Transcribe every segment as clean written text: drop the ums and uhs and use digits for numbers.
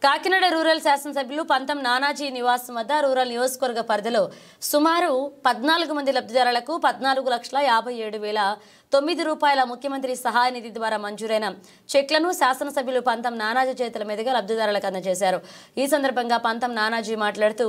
Kakinada rural శాసనసభ్యులు పంతం నానాజీ నివాసం వద్ద రూరల్ నియోజకవర్గ పరిధిలో సుమారు 14 మంది లబ్ధిదారులకు 14,57,009 రూపాయల ముఖ్యమంత్రి సహాయ నిధి ద్వారా మంజూరైన చెక్లను శాసనసభ్యులు పంతం నానాజీ చేతుల మీదుగా లబ్ధిదారులకు అందజేశారు. ఈ సందర్భంగా పంతం నానాజీ మాట్లాడుతూ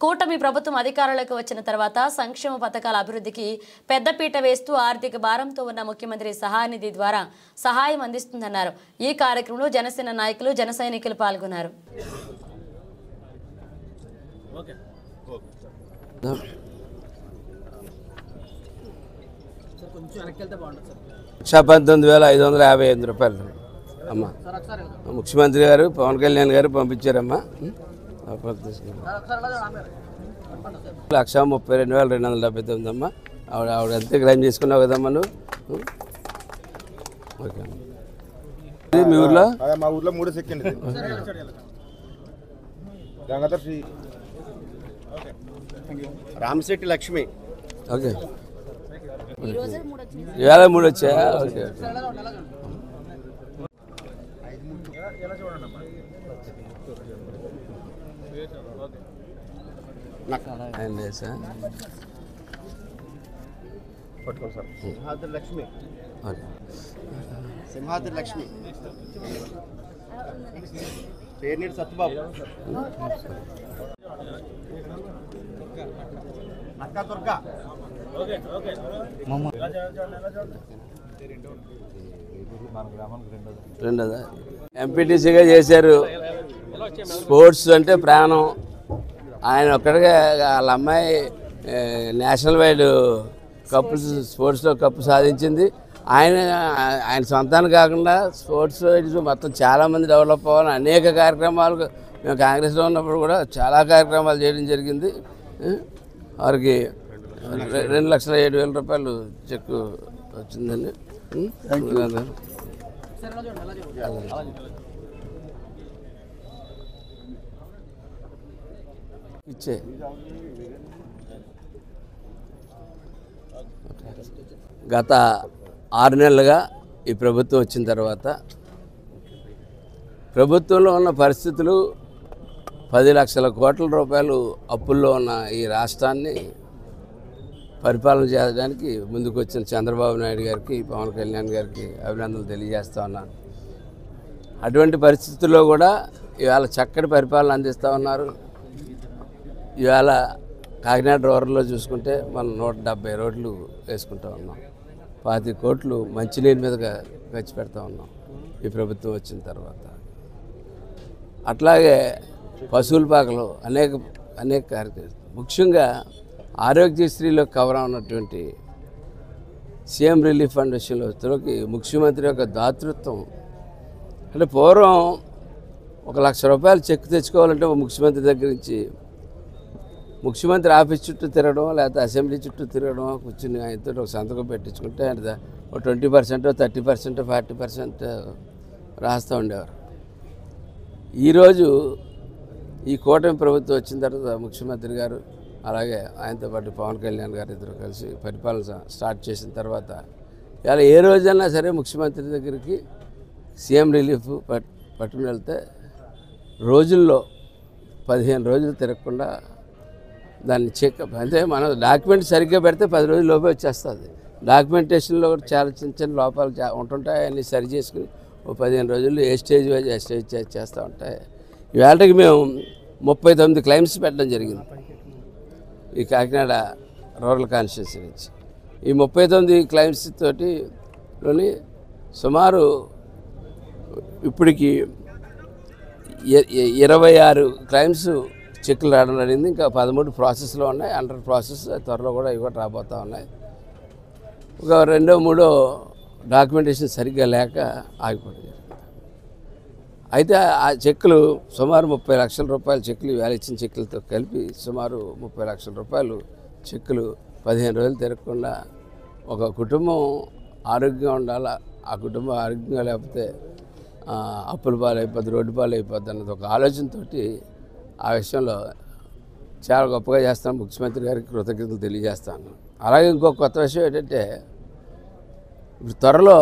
కూటమి ప్రభుత్వం అధికారంలోకి వచ్చిన తర్వాత సంక్షేమ పథకాల అభివృద్ధికి పెద్దపీట వేస్తూ ఆర్థిక భారంతో ఉన్న ముఖ్యమంత్రి సహాయ నిధి ద్వారా సహాయం అందిస్తుందన్నారు. ఈ కార్యక్రమంలో జనసేన నాయకులు జన సైనికులు పాల్గొన్నారు. ₹19,558 అమ్మా ముఖ్యమంత్రి గారు పవన్ కళ్యాణ్ గారు పంపించారమ్మా. 1,32,279 అమ్మా. ఆవిడ ఎంత క్లైమ్ చేసుకున్నావు కదమ్మా నువ్వు. ఓకే మీ ఊర్లో మా ఊర్లో 3 సెకండ్ రామశెట్టి లక్ష్మి. ఓకే ఇవాళ 3 వచ్చాయా? ఓకే సింహాద్రి లక్ష్మి. సింహాద్రి లక్ష్మి పేర్నీటి సత్యబాబు. అక్క దుర్గా. రెండోదా ఎంపీటీసీగా చేశారు. స్పోర్ట్స్ అంటే ప్రాణం. ఆయన ఒక్కడిగా వాళ్ళ అమ్మాయి నేషనల్ వైడ్ కప్పు స్పోర్ట్స్లో కప్పు సాధించింది. ఆయన సొంతాన్ని కాకుండా స్పోర్ట్స్ మొత్తం చాలామంది డెవలప్ అవ్వాలని అనేక కార్యక్రమాలు మేము కాంగ్రెస్లో ఉన్నప్పుడు కూడా చాలా కార్యక్రమాలు చేయడం జరిగింది. వారికి ₹2,07,000 చెక్కు వచ్చిందండి. ఇచ్చే గత 6 నెలలుగా ఈ ప్రభుత్వం వచ్చిన తర్వాత ప్రభుత్వంలో ఉన్న పరిస్థితులు 10 లక్షల కోట్ల రూపాయలు అప్పుల్లో ఉన్న ఈ రాష్ట్రాన్ని పరిపాలన చేయడానికి ముందుకు వచ్చిన చంద్రబాబు నాయుడు గారికి పవన్ కళ్యాణ్ గారికి అభినందనలు తెలియజేస్తూ ఉన్నాను. అటువంటి పరిస్థితుల్లో కూడా ఇవాళ చక్కటి పరిపాలన అందిస్తూ ఉన్నారు. ఇవాళ కాకినాడ రూరల్లో చూసుకుంటే మనం 170 రోడ్లు వేసుకుంటూ ఉన్నాం. 25 కోట్లు మంచినీరు మీద ఖర్చు పెడతా ఉన్నాం ఈ ప్రభుత్వం వచ్చిన తర్వాత. అట్లాగే పశువుల పాకలు అనేక కార్యక్రమాలు, ముఖ్యంగా ఆరోగ్యశ్రీలో కవర్ ఉన్నటువంటి సీఎం రిలీఫ్ ఫండ్ విషయంలో ముఖ్యమంత్రి యొక్క దాతృత్వం. అంటే పూర్వం ₹1,00,000 చెక్ తెచ్చుకోవాలంటే ముఖ్యమంత్రి దగ్గర నుంచి ముఖ్యమంత్రి ఆఫీస్ చుట్టూ తిరగడం, లేకపోతే అసెంబ్లీ చుట్టూ తిరగడం, కూర్చుని ఆయనతో ఒక సంతకం పెట్టించుకుంటే ఆయన 20%, 30%, 40% రాస్తూ ఉండేవారు. ఈరోజు ఈ కూటమి ప్రభుత్వం వచ్చిన తర్వాత ముఖ్యమంత్రి గారు అలాగే ఆయనతో పాటు పవన్ కళ్యాణ్ గారు ఇద్దరు కలిసి పరిపాలన స్టార్ట్ చేసిన తర్వాత ఇలా ఏ రోజైనా సరే ముఖ్యమంత్రి దగ్గరికి సీఎం రిలీఫ్ పట్టుకుని వెళ్తే రోజుల్లో 15 రోజులు తిరగకుండా దాన్ని చెక్ అంటే మనం డాక్యుమెంట్ సరిగ్గా పెడితే 10 రోజుల లోపే వచ్చేస్తుంది. డాక్యుమెంటేషన్లో కూడా చాలా చిన్న లోపాలు ఉంటుంటాయి. అన్నీ సరి చేసుకుని 15 రోజుల్లో ఏ స్టేజ్ వైజ్ ఏ స్టేజ్ చేస్తూ ఉంటాయి. ఇవాళకి మేము 39 క్లైమ్స్ పెట్టడం జరిగింది ఈ కాకినాడ రూరల్ కాన్స్టిట్యున్సీ నుంచి. ఈ 39 క్లైమ్స్ తోటిలోని సుమారు ఇప్పటికి 26 క్లైమ్స్ చెక్కులు రావడం జరిగింది. ఇంకా 13 ప్రాసెస్లో ఉన్నాయి, అండర్ ప్రాసెస్. త్వరలో కూడా ఇవి కూడా రాబోతూ ఉన్నాయి. ఒక 2-3 డాక్యుమెంటేషన్ సరిగ్గా లేక ఆగిపోవడం జరిగింది. అయితే ఆ చెక్కులు సుమారు ₹30 లక్షల చెక్కులు ఇవాళ ఇచ్చిన చెక్కులతో కలిపి సుమారు ₹30 లక్షల చెక్కులు 15 రోజులు తిరగకుండా ఒక కుటుంబం ఆరోగ్యంగా ఉండాలా, ఆ కుటుంబం ఆరోగ్యంగా లేకపోతే అప్పుల పాలైపోద్ది, రోడ్డు పాలైపోద్ది అన్నది ఒక ఆలోచనతో ఆ విషయంలో చాలా గొప్పగా చేస్తాను. ముఖ్యమంత్రి గారికి కృతజ్ఞతలు తెలియజేస్తాను. అలాగే ఇంకో కొత్త విషయం ఏంటంటే ఇప్పుడు త్వరలో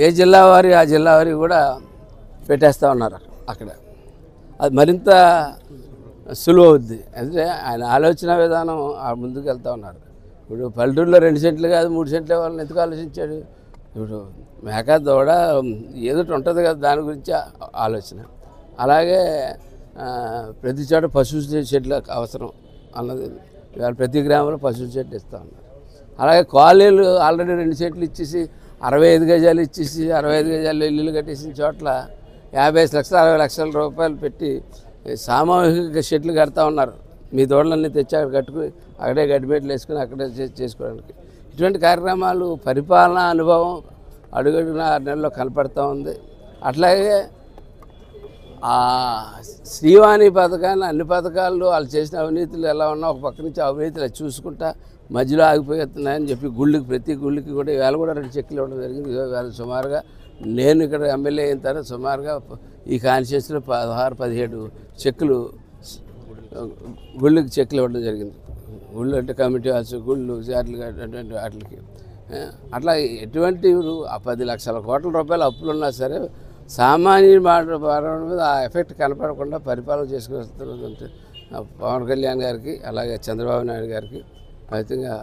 ఏ జిల్లా వారి ఆ జిల్లా వారి కూడా పెట్టేస్తూ ఉన్నారు అక్కడ. అది మరింత సులువు అవుద్ది. అంటే ఆయన ఆలోచన విధానం ముందుకు వెళ్తూ ఉన్నారు. ఇప్పుడు పల్లెటూరులో 2 సెంట్లు కాదు 3 సెంట్ల వాళ్ళని ఎందుకు ఆలోచించాడు? ఇప్పుడు మేక దూడ ఏదో ఉంటుంది కదా, దాని గురించి ఆలోచన. అలాగే ప్రతి చోట పశువు షెడ్లు అవసరం అన్నది ఇవాళ ప్రతి గ్రామంలో పశువు షెడ్ ఇస్తూ ఉన్నారు. అలాగే కాలనీలు ఆల్రెడీ 2 సెంట్లు ఇచ్చేసి 65 గజాలు ఇచ్చేసి 65 గజాలు ఇల్లులు కట్టేసిన చోట్ల 55 లక్షలు 60 లక్షల రూపాయలు పెట్టి సామూహిక షెడ్లు కడతా ఉన్నారు. మీ దూడలన్నీ తెచ్చి అక్కడ కట్టుకుని అక్కడే గడ్డిమేట్లు వేసుకుని అక్కడే చేసుకోవడానికి. ఇటువంటి కార్యక్రమాలు పరిపాలనా అనుభవం అడుగడుగున 6 నెలల్లో కనపడుతూ ఉంది. అట్లాగే శ్రీవాణి పథకాన్ని అన్ని పథకాల్లో వాళ్ళు చేసిన అవినీతులు ఎలా ఉన్నా ఒక పక్క నుంచి అవినీతులు చూసుకుంటా మధ్యలో ఆగిపోతున్నాయని చెప్పి ప్రతి గుళ్ళకి కూడా ఇవాళ కూడా 2 చెక్కులు ఇవ్వడం జరిగింది. ఇవాళ సుమారుగా నేను ఇక్కడ ఎమ్మెల్యే అయిన తర్వాత సుమారుగా ఈ కాన్స్టిట్యూన్సీలో 16-17 చెక్కులు గుళ్ళకి చెక్కులు ఇవ్వడం జరిగింది. గుళ్ళు అంటే కమిటీ హాల్స్, గుళ్ళు, చార్లు అటువంటి వాటికి. అట్లా ఎటువంటి 10 లక్షల కోట్ల రూపాయల అప్పులున్నా సరే సామాన్య భారం మీద ఆ ఎఫెక్ట్ కనపడకుండా పరిపాలన చేసుకుని వస్తున్నదంటే పవన్ కళ్యాణ్ గారికి అలాగే చంద్రబాబు నాయుడు గారికి ఫలితంగా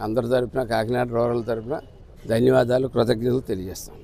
అందరి తరపున కాకినాడ రూరల్ తరపున ధన్యవాదాలు, కృతజ్ఞతలు తెలియజేస్తాం.